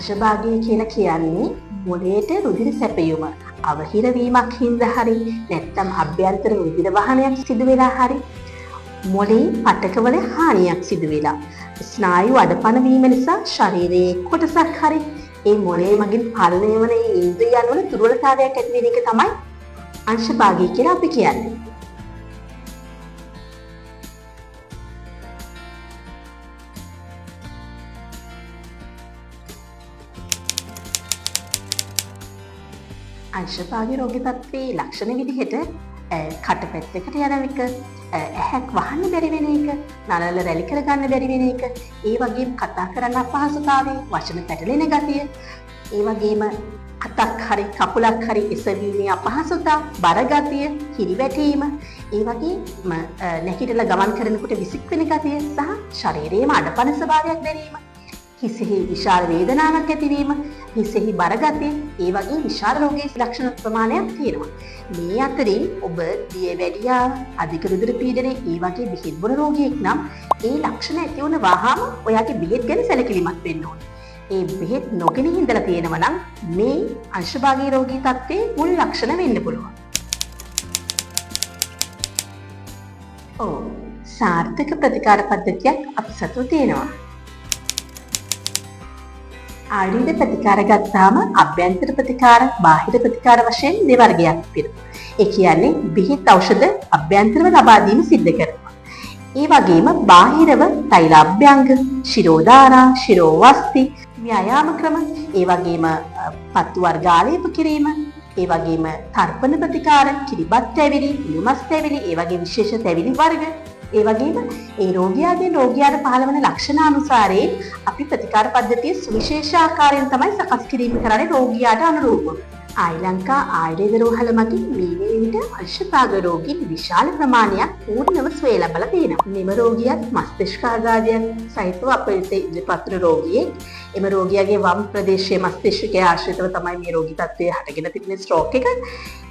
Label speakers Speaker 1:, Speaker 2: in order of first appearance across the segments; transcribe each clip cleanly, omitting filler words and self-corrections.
Speaker 1: අංශභාගය කියලා කියන්නේ මොළයට රුධිර සැපයුම අවහිර වීමක් හින්දා හරි නැත්නම් අභ්‍යන්තර රුධිර වහනයක් සිදු වෙලා හරි මොළේ පටකවල හානියක් සිදු වෙලා ස්නායු අඩපණ වීම නිසා ශරීරයේ කොටසක් හරි ඒ මොළේ මගින් පාලනය වන ඉන්ද්‍රියයන් වල දුර්වලතාවයක් ඇති වෙන එක තමයි අංශභාගය කියලා අපි කියන්නේ. අංශභාගී රෝගී තත්ත්වයේ ලක්ෂණ විදිහට කට පැත්තකට යන එක, ඇහැක් වහන්න බැරි වෙන එක, නළල රැලි කරගන්න බැරි වෙන එක, ඒ වගේම කතා කරන්න අපහසුතාවය, වචන පැටලෙන ගතිය, ඒ වගේම අතක් හරි කකුලක් හරි එසවීමේ අපහසුතාව, බර ගතිය, හිරිවැටීම, ඒ වගේම නැගිටලා ගමන් කරනකොට විසික් වෙන ගතිය සහ ශරීරයේම අඩපණ ස්වභාවයක් දැනීම, හිසෙහි විශාල වේදනාවක් ඇතිවීම, හිසෙහි බර ගතිය, ඒ වගේ විශාල රෝගී ලක්ෂණ ප්‍රමාණයක් තියෙනවා. මේ අතරින් ඔබ දියවැඩියාව, අධික රුධිර පීඩනය, ඒ වගේ බෙහෙත් බොන රෝගියෙක් නම් ඒ ලක්ෂණ ඇති වුණ වහාම ඔයාගේ බෙහෙත් ගැන සැලකිලිමත් වෙන්න ඕනේ. ඒ බෙහෙත් නොගෙන ඉඳලා තියෙනවා නම් මේ අංශභාගී රෝගී තත්ත්වයේ මුල් ලක්ෂණ වෙන්න පුළුවන්. සාර්ථක ප්‍රතිකාර පද්ධතියක් අප සතුව තියෙනවා. ආයුර්වේද ප්‍රතිකාර ගත්තාම අභ්‍යන්තර ප්‍රතිකාර, බාහිර ප්‍රතිකාර වශයෙන් දෙවර්ගයක් තිබෙනවා. ඒ කියන්නේ බෙහෙත් ඖෂධ අභ්‍යන්තරව ලබා දීම සිද්ධ කරනවා. ඒ වගේම බාහිරව තෛලාභ්‍යංග, ශිරෝධාරා, ශිරෝවස්ති, ව්‍යායාම ක්‍රම, ඒ වගේම පත්තු වර්ග ආලේප කිරීම, ඒ වගේම තර්පණ ප්‍රතිකාර, කිරිබත් තැවිලි, උළුමස් තැවිලි, ඒ වගේ විශේෂ තැවිලි වර්ග, ඒ වගේම ඒ රෝගියාට පහළ වන ලක්ෂණ අනුසාරයෙන් අපි ප්‍රතිකාර පද්ධතිය සුවිශේෂ ආකාරයෙන් තමයි සකස් කිරීම කරන්නේ රෝගියාට අනුරූපව. ලංකා ආයුර්වේද රෝහල මගින් මේ විට අංශභාග රෝගීන් විශාල ප්‍රමාණයක් පූර්ණව සුවය ලබලා තියෙනවා. මෙම රෝගියාත් මස්තිෂ්කාඝාතයක් සහිතව අපිට ඉදිරිපත් වන රෝගියෙක්. එම රෝගියාගේ වම් ප්‍රදේශයේ මස්තිෂ්කයේ ආශ්‍රිතව තමයි මේ රෝගී තත්ත්වය හටගෙන තිබෙන ස්ට්‍රෝක් එක.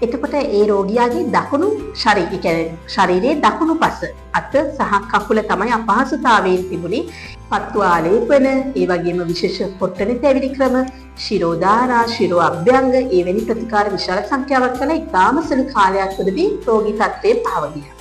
Speaker 1: එතකොට ඒ රෝගියාගේ දකුණු ශරීරයේ දකුණු පස අත සහ කකුල තමයි අපහසුතාවයෙන් තිබුණේ. පත්තු ආලේපන, ඒ වගේම විශේෂ පොට්ටන තැවිලි ක්‍රම, ශිරෝධාරා, ශිරෝ අභ්‍යංග, ඒ වැනි ප්‍රතිකාර විශාල සංඛ්‍යාවක් කළ ඉතාම සුළු කාලයක් තුළදී රෝගී තත්ත්වය පහව ගියා.